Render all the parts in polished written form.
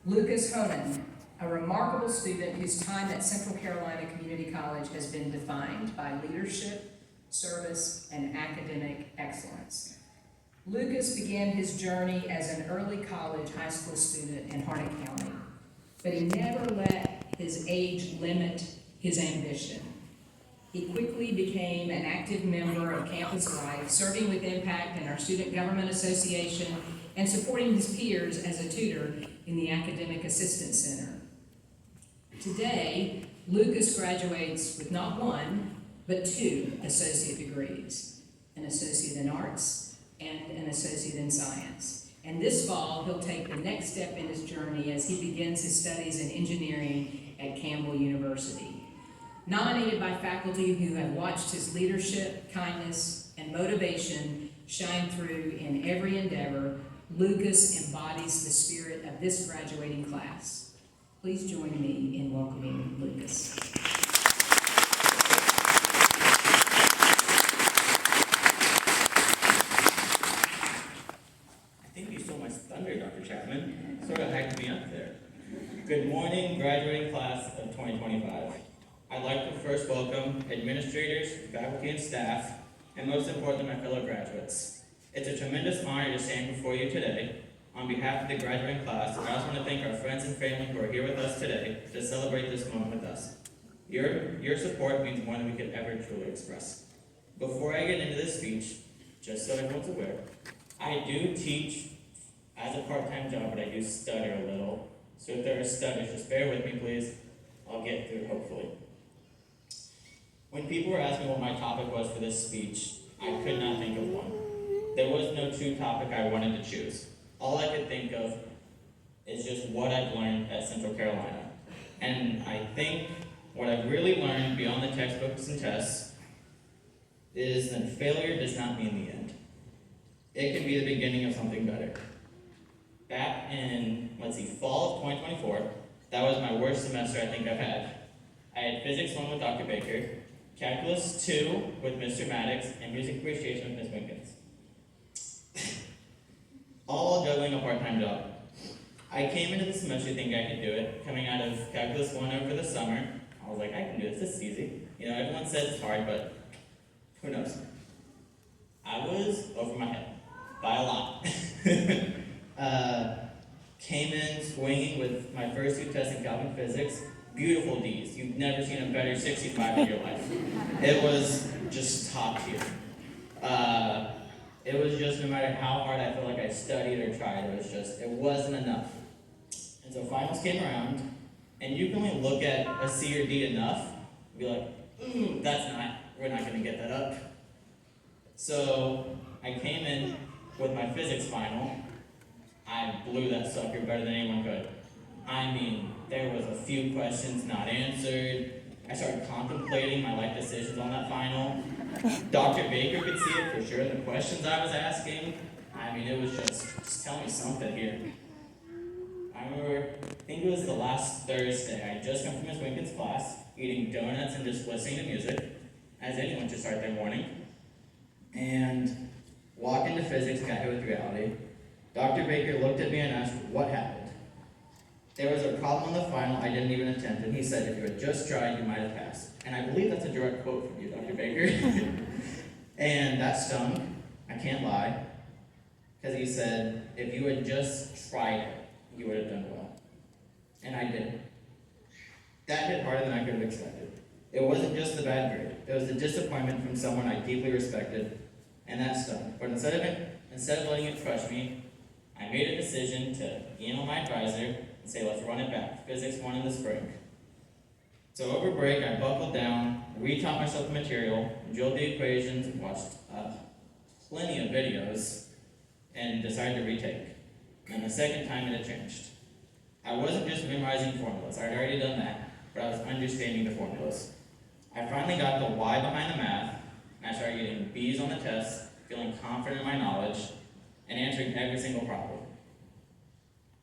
Lucas Honan, a remarkable student whose time at Central Carolina Community College has been defined by leadership, service, and academic excellence. Lucas began his journey as an early college high school student in Harnett County, but he never let his age limit his ambition. He quickly became an active member of campus life, serving with impact in our Student Government Association and supporting his peers as a tutor in the Academic Assistance Center. Today, Lucas graduates with not one, but 2 associate degrees, an associate in arts and an associate in science. And this fall, he'll take the next step in his journey as he begins his studies in engineering at Campbell University. Nominated by faculty who have watched his leadership, kindness, and motivation shine through in every endeavor, Lucas embodies the spirit of this graduating class. Please join me in welcoming Lucas. I think you stole my thunder, Dr. Chapman. Sort of hyped me up there. Good morning, graduating class of 2025. I'd like to first welcome administrators, faculty, and staff, and most importantly, my fellow graduates. It's a tremendous honor to stand before you today on behalf of the graduating class, and I also want to thank our friends and family who are here with us today to celebrate this moment with us. Your support means more than we could ever truly express. Before I get into this speech, just so everyone's aware, I do teach as a part-time job, but I do stutter a little. So if there are stutters, just bear with me, please. I'll get through, hopefully. When people were asking what my topic was for this speech, I could not think of one. There was no true topic I wanted to choose. All I could think of is just what I've learned at Central Carolina. And I think what I've really learned beyond the textbooks and tests is that failure does not mean the end. It can be the beginning of something better. Back in, fall of 2024, that was my worst semester I think I've had. I had Physics 1 with Dr. Baker, Calculus 2 with Mr. Maddox, and Music Appreciation with Ms. Winkins. All while juggling a part-time job. I came into the semester thinking I could do it. Coming out of Calculus 1 over the summer, I was like, I can do this, this is easy. You know, everyone says it's hard, but who knows? I was over my head, by a lot. Came in swinging with my first 2 tests in calc and physics. Beautiful D's. You've never seen a better 65 in your life. It was just top tier. It was just, no matter how hard I felt like I studied or tried, it wasn't enough. And so finals came around, and you can only look at a C or D enough, and be like, we're not gonna get that up. So I came in with my physics final. I blew that sucker better than anyone could. I mean, there was a few questions not answered. I started contemplating my life decisions on that final. Dr. Baker could see it for sure in the questions I was asking. I mean, it was just tell me something here. I remember, I think it was the last Thursday, I had just come from Ms. Winkins' class, eating donuts and just listening to music, as anyone should start their morning, and walked into physics, got hit with reality. Dr. Baker looked at me and asked, what happened? There was a problem on the final I didn't even attempt, and he said, if you had just tried, you might have passed. And I believe that's a direct quote from you, Dr. Baker. And that stung, I can't lie, because he said, if you had just tried it, you would have done well. And I did. That hit harder than I could have expected. It wasn't just the bad grade. It was the disappointment from someone I deeply respected, and that stung. But instead of letting it crush me, I made a decision to email my advisor and say, let's run it back. Physics 1 in the spring. So over break, I buckled down, retaught myself the material, drilled the equations, watched plenty of videos, and decided to retake. And the second time it had changed. I wasn't just memorizing formulas. I had already done that, but I was understanding the formulas. I finally got the why behind the math, and I started getting B's on the test, feeling confident in my knowledge, and answering every single problem.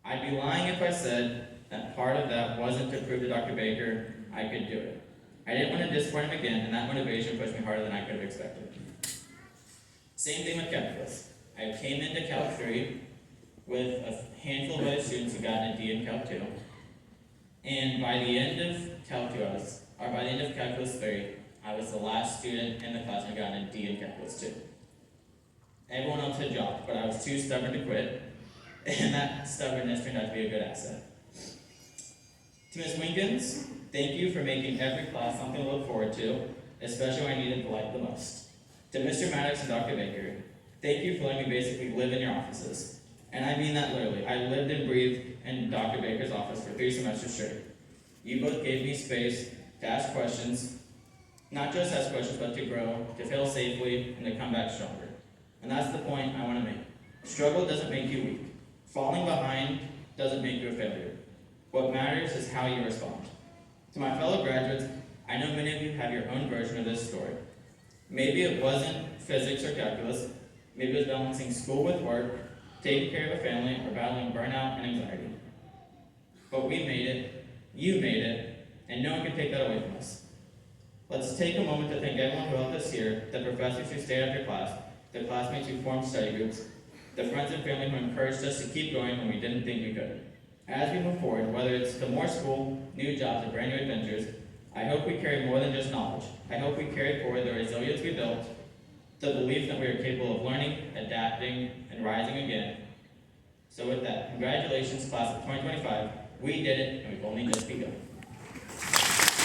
I'd be lying if I said that part of that wasn't to prove to Dr. Baker I could do it. I didn't want to disappoint him again, and that motivation pushed me harder than I could have expected. Same thing with calculus. I came into Calc 3, with a handful of other students who got a D in Calc 2. And by the end of by the end of Calculus 3, I was the last student in the class who got a D in Calculus 2. Everyone else had dropped, but I was too stubborn to quit, and that stubbornness turned out to be a good asset. To Ms. Winkins, thank you for making every class something to look forward to, especially when I needed the light the most. To Mr. Maddox and Dr. Baker, thank you for letting me basically live in your offices. And I mean that literally. I lived and breathed in Dr. Baker's office for 3 semesters straight. You both gave me space to ask questions, not just ask questions, but to grow, to fail safely, and to come back stronger. And that's the point I want to make. Struggle doesn't make you weak. Falling behind doesn't make you a failure. What matters is how you respond. To my fellow graduates, I know many of you have your own version of this story. Maybe it wasn't physics or calculus, maybe it was balancing school with work, taking care of a family, or battling burnout and anxiety. But we made it, you made it, and no one can take that away from us. Let's take a moment to thank everyone who helped us here, the professors who stayed after class, the classmates who formed study groups, the friends and family who encouraged us to keep going when we didn't think we could. As we move forward, whether it's to more school, new jobs, or brand new adventures, I hope we carry more than just knowledge. I hope we carry forward the resilience we built, the belief that we are capable of learning, adapting, and rising again. So with that, congratulations, class of 2025. We did it, and we've only just begun.